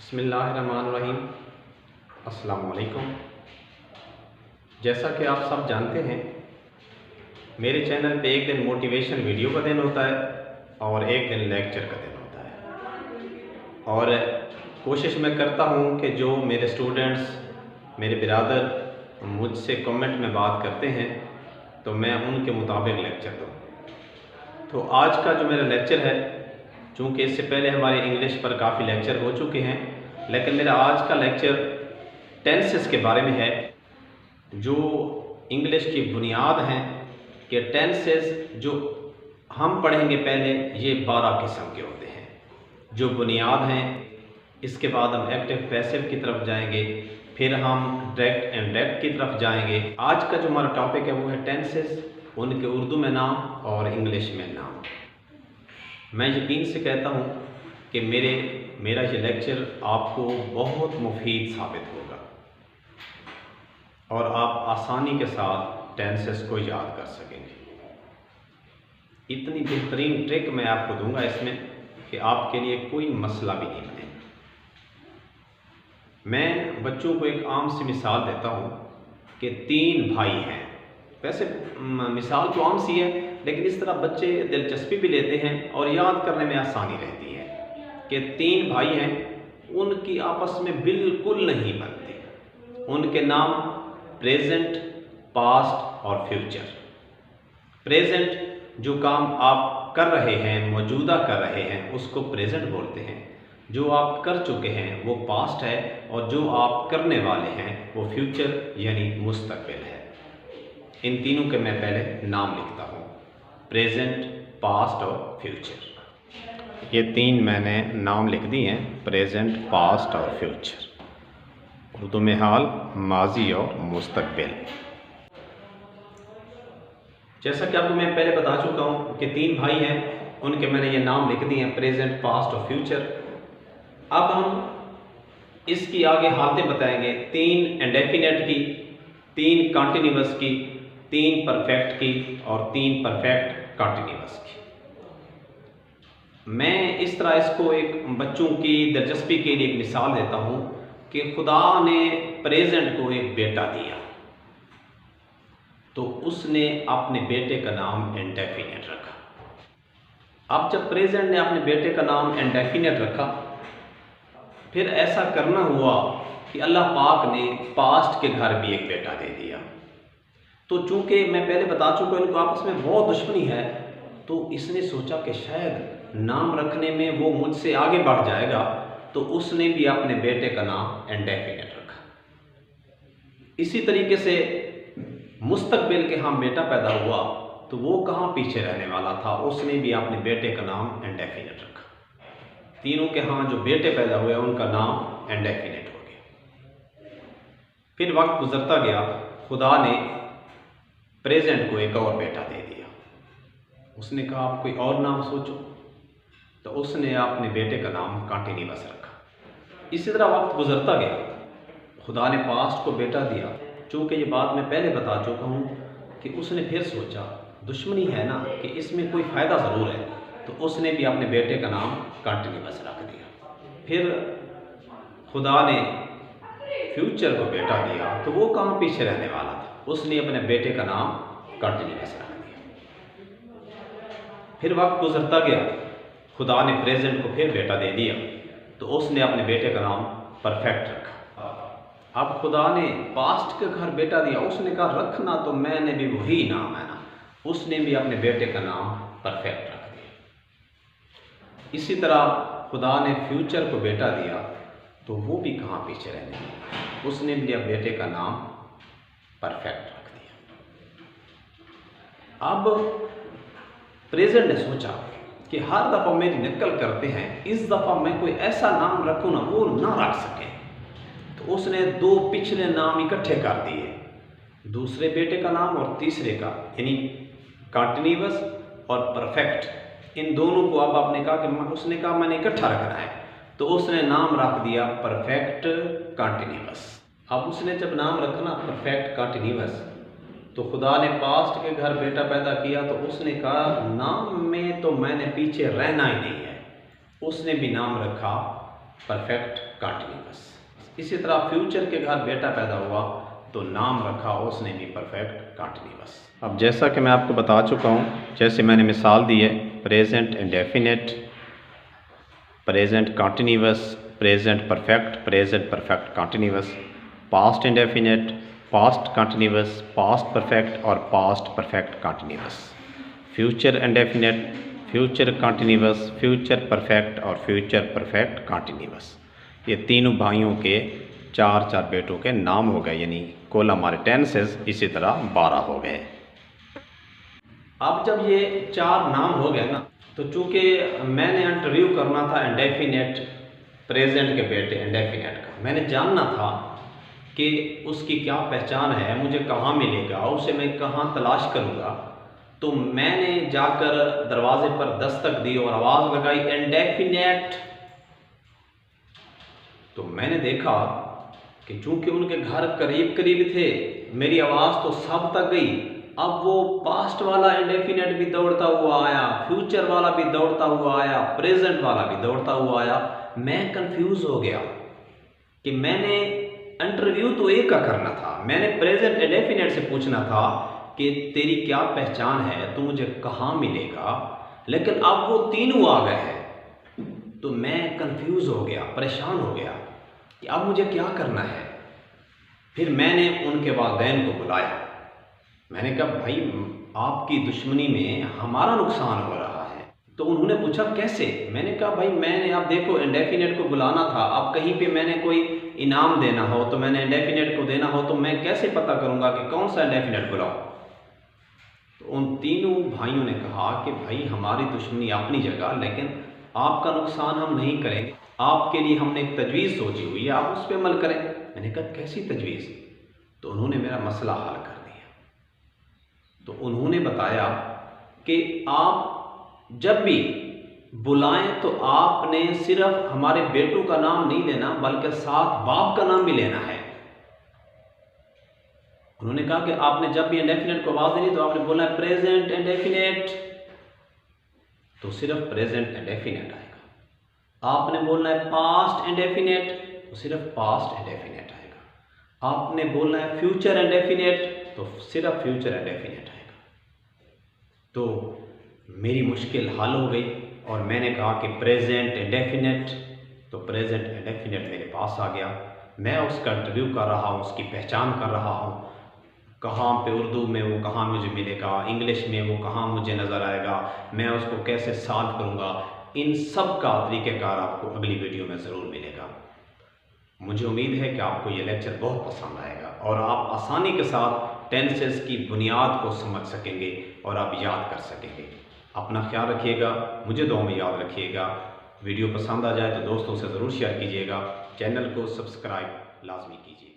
बिस्मिल्लाहिर्रहमानिर्रहीम। अस्सलाम वालेकुम। जैसा कि आप सब जानते हैं, मेरे चैनल पे एक दिन मोटिवेशन वीडियो का दिन होता है और एक दिन लेक्चर का दिन होता है। और कोशिश मैं करता हूँ कि जो मेरे स्टूडेंट्स, मेरे बिरादर मुझसे कमेंट में बात करते हैं तो मैं उनके मुताबिक लेक्चर दूँ। तो आज का जो मेरा लेक्चर है, चूँकि इससे पहले हमारे इंग्लिश पर काफ़ी लेक्चर हो चुके हैं, लेकिन मेरा आज का लेक्चर टेंसेस के बारे में है। जो इंग्लिश की बुनियाद हैं कि टेंसेस जो हम पढ़ेंगे पहले, ये 12 किस्म के होते हैं जो बुनियाद हैं। इसके बाद हम एक्टिव पैसिव की तरफ जाएंगे, फिर हम डायरेक्ट इनडायरेक्ट की तरफ जाएंगे। आज का जो हमारा टॉपिक है वो है टेंसेस, उनके उर्दू में नाम और इंग्लिश में नाम। मैं यकीन से कहता हूँ कि मेरा ये लेक्चर आपको बहुत मुफीद साबित होगा और आप आसानी के साथ टेंसेस को याद कर सकेंगे। इतनी बेहतरीन ट्रिक मैं आपको दूंगा इसमें कि आपके लिए कोई मसला भी नहीं बनेगा। मैं बच्चों को एक आम सी मिसाल देता हूँ कि 3 भाई हैं। वैसे मिसाल तो आम सी है, लेकिन इस तरह बच्चे दिलचस्पी भी लेते हैं और याद करने में आसानी रहती है कि 3 भाई हैं, उनकी आपस में बिल्कुल नहीं बनती। उनके नाम प्रेजेंट, पास्ट और फ्यूचर। प्रेजेंट, जो काम आप कर रहे हैं, मौजूदा कर रहे हैं, उसको प्रेजेंट बोलते हैं। जो आप कर चुके हैं वो पास्ट है और जो आप करने वाले हैं वो फ्यूचर यानी मुस्तकबिल है। इन तीनों के मैं पहले नाम लिखता हूँ, प्रेजेंट, पास्ट और फ्यूचर। ये 3 मैंने नाम लिख दिए हैं, प्रेजेंट, पास्ट और फ्यूचर। उर्दू में हाल, माजी और मुस्तकबिल। जैसा कि आपको मैं पहले बता चुका हूँ कि 3 भाई हैं, उनके मैंने ये नाम लिख दिए हैं, प्रेजेंट, पास्ट और फ्यूचर। अब हम इसकी आगे हालतें बताएंगे, 3 इंडेफिनिट की, 3 कॉन्टिन्यूअस की, 3 परफेक्ट की और 3 परफेक्ट कॉन्टिन्यूअस की। मैं इस तरह इसको एक बच्चों की दिलचस्पी के लिए एक मिसाल देता हूँ कि खुदा ने प्रेजेंट को एक बेटा दिया, तो उसने अपने बेटे का नाम इंडेफिनिट रखा। अब जब प्रेजेंट ने अपने बेटे का नाम इंडेफिनिट रखा, फिर ऐसा करना हुआ कि अल्लाह पाक ने पास्ट के घर भी एक बेटा दे दिया। तो चूंकि मैं पहले बता चुका हूँ इनको आपस में बहुत दुश्मनी है, तो इसने सोचा कि शायद नाम रखने में वो मुझसे आगे बढ़ जाएगा, तो उसने भी अपने बेटे का नाम इंडेफिनिट रखा। इसी तरीके से मुस्तकबिल के यहाँ बेटा पैदा हुआ, तो वो कहाँ पीछे रहने वाला था, उसने भी अपने बेटे का नाम इंडेफिनिट रखा। तीनों के यहाँ जो बेटे पैदा हुए उनका नाम इंडेफिनिट हो गया। फिर वक्त गुजरता गया, खुदा ने प्रेजेंट को एक और बेटा दे दिया। उसने कहा आप कोई और नाम सोचो, तो उसने अपने बेटे का नाम कॉन्टिन्यूअस रखा। इसी तरह वक्त गुजरता गया, खुदा ने पास्ट को बेटा दिया। चूँकि ये बात मैं पहले बता चुका हूँ कि उसने फिर सोचा दुश्मनी है ना, कि इसमें कोई फ़ायदा ज़रूर है, तो उसने भी अपने बेटे का नाम कॉन्टिन्यूअस रख दिया। फिर खुदा ने फ्यूचर को बेटा दिया, तो वो कहाँ पीछे रहने वाला था, उसने अपने बेटे का नाम कॉन्टिन्यूअस रख दिया। फिर वक्त गुजरता गया, खुदा ने प्रेजेंट को फिर बेटा दे दिया, तो उसने अपने बेटे का नाम परफेक्ट रखा। अब खुदा ने पास्ट के घर बेटा दिया, उसने कहा रखना तो मैंने भी वही नाम है ना, उसने भी अपने बेटे का नाम परफेक्ट रख दिया। इसी तरह खुदा ने फ्यूचर को बेटा दिया, तो वो भी कहाँ पीछे रहने लगा, उसने भी अपने बेटे का नाम परफेक्ट रख दिया। अब प्रेजेंट ने सोचा कि हर दफ़ा मेरी नकल करते हैं, इस दफ़ा मैं कोई ऐसा नाम रखूँ ना वो ना रख सके, तो उसने 2 पिछले नाम इकट्ठे कर दिए, दूसरे बेटे का नाम और तीसरे का, यानी कॉन्टिन्यूअस और परफेक्ट। इन दोनों को अब आपने कहा कि उसने कहा मैंने इकट्ठा रखना है, तो उसने नाम रख दिया परफेक्ट कॉन्टिन्यूअस। अब उसने जब नाम रखना परफेक्ट कॉन्टिन्यूअस, तो खुदा ने पास्ट के घर बेटा पैदा किया, तो उसने कहा नाम में तो मैंने पीछे रहना ही नहीं है, उसने भी नाम रखा परफेक्ट कंटिन्यूअस। इसी तरह फ्यूचर के घर बेटा पैदा हुआ तो नाम रखा उसने भी परफेक्ट कंटिन्यूअस। अब जैसा कि मैं आपको बता चुका हूँ, जैसे मैंने मिसाल दी है, present indefinite, present continuous, present perfect continuous, past indefinite, past continuous, past perfect और past perfect continuous, future indefinite, future continuous, future perfect और फ्यूचर परफेक्ट कंटिन्यूअस। ये तीनों भाइयों के चार बेटों के नाम हो गए, यानी कुल हमारे टेंसेस इसी तरह 12 हो गए। अब जब ये 4 नाम हो गए ना, तो चूँकि मैंने इंटरव्यू करना था इंडेफिनिट प्रेजेंट के बेटे इंडेफिनिट का, मैंने जानना था कि उसकी क्या पहचान है, मुझे कहाँ मिलेगा, उसे मैं कहाँ तलाश करूँगा। तो मैंने जाकर दरवाजे पर दस्तक दी और आवाज़ लगाई इंडेफिनिट। तो मैंने देखा कि चूंकि उनके घर करीब करीब थे, मेरी आवाज़ तो सब तक गई। अब वो पास्ट वाला इंडेफिनिट भी दौड़ता हुआ आया, फ्यूचर वाला भी दौड़ता हुआ आया, प्रेजेंट वाला भी दौड़ता हुआ आया। मैं कंफ्यूज हो गया कि मैंने इंटरव्यू तो एक का करना था, मैंने प्रेजेंट इंडेफिनिट से पूछना था कि तेरी क्या पहचान है, तू मुझे कहाँ मिलेगा, लेकिन अब वो तीनों आ गए हैं। तो मैं कंफ्यूज हो गया, परेशान हो गया कि अब मुझे क्या करना है। फिर मैंने उनके वालिदैन को बुलाया, मैंने कहा भाई आपकी दुश्मनी में हमारा नुकसान हो रहा है। तो उन्होंने पूछा कैसे? मैंने कहा भाई मैंने, अब देखो इंडेफिनिट को बुलाना था, अब कहीं पे मैंने कोई इनाम देना हो तो मैंने इंडेफिनिट को देना हो, तो मैं कैसे पता करूंगा कि कौन सा इंडेफिनिट बुलाऊं? तो उन तीनों भाइयों ने कहा कि भाई हमारी दुश्मनी अपनी जगह, लेकिन आपका नुकसान हम नहीं करेंगे, आपके लिए हमने एक तजवीज़ सोची हुई है, आप उस पर अमल करें। मैंने कहा कैसी तजवीज़? तो उन्होंने मेरा मसला हल कर दिया। तो उन्होंने बताया कि आप जब भी बुलाएं तो आपने सिर्फ हमारे बेटों का नाम नहीं लेना, बल्कि साथ बाप का नाम भी लेना है। उन्होंने कहा कि आपने जब भी इंडेफिनिट को आवाज़ देनी तो आपने बोलना है प्रेजेंट इंडेफिनिट, तो सिर्फ प्रेजेंट इंडेफिनिट आएगा। आपने बोलना है पास्ट इंडेफिनिट, तो सिर्फ पास्ट इंडेफिनिट आएगा। आपने बोलना है फ्यूचर इंडेफिनिट, तो सिर्फ फ्यूचर इंडेफिनिट आएगा। तो मेरी मुश्किल हल हो गई और मैंने कहा कि प्रेजेंट इंडेफिनिट, तो प्रेजेंट इंडेफिनिट मेरे पास आ गया। मैं उसका इंटरव्यू कर रहा हूँ, उसकी पहचान कर रहा हूँ, कहाँ पे उर्दू में वो कहाँ मुझे मिलेगा, इंग्लिश में वो कहाँ मुझे नज़र आएगा, मैं उसको कैसे सॉल्व करूँगा। इन सब का तरीक़ेकार आपको अगली वीडियो में ज़रूर मिलेगा। मुझे उम्मीद है कि आपको ये लेक्चर बहुत पसंद आएगा और आप आसानी के साथ टेंसेस की बुनियाद को समझ सकेंगे और आप याद कर सकेंगे। अपना ख्याल रखिएगा, मुझे दुआ में याद रखिएगा। वीडियो पसंद आ जाए तो दोस्तों से ज़रूर शेयर कीजिएगा, चैनल को सब्सक्राइब लाजमी कीजिए।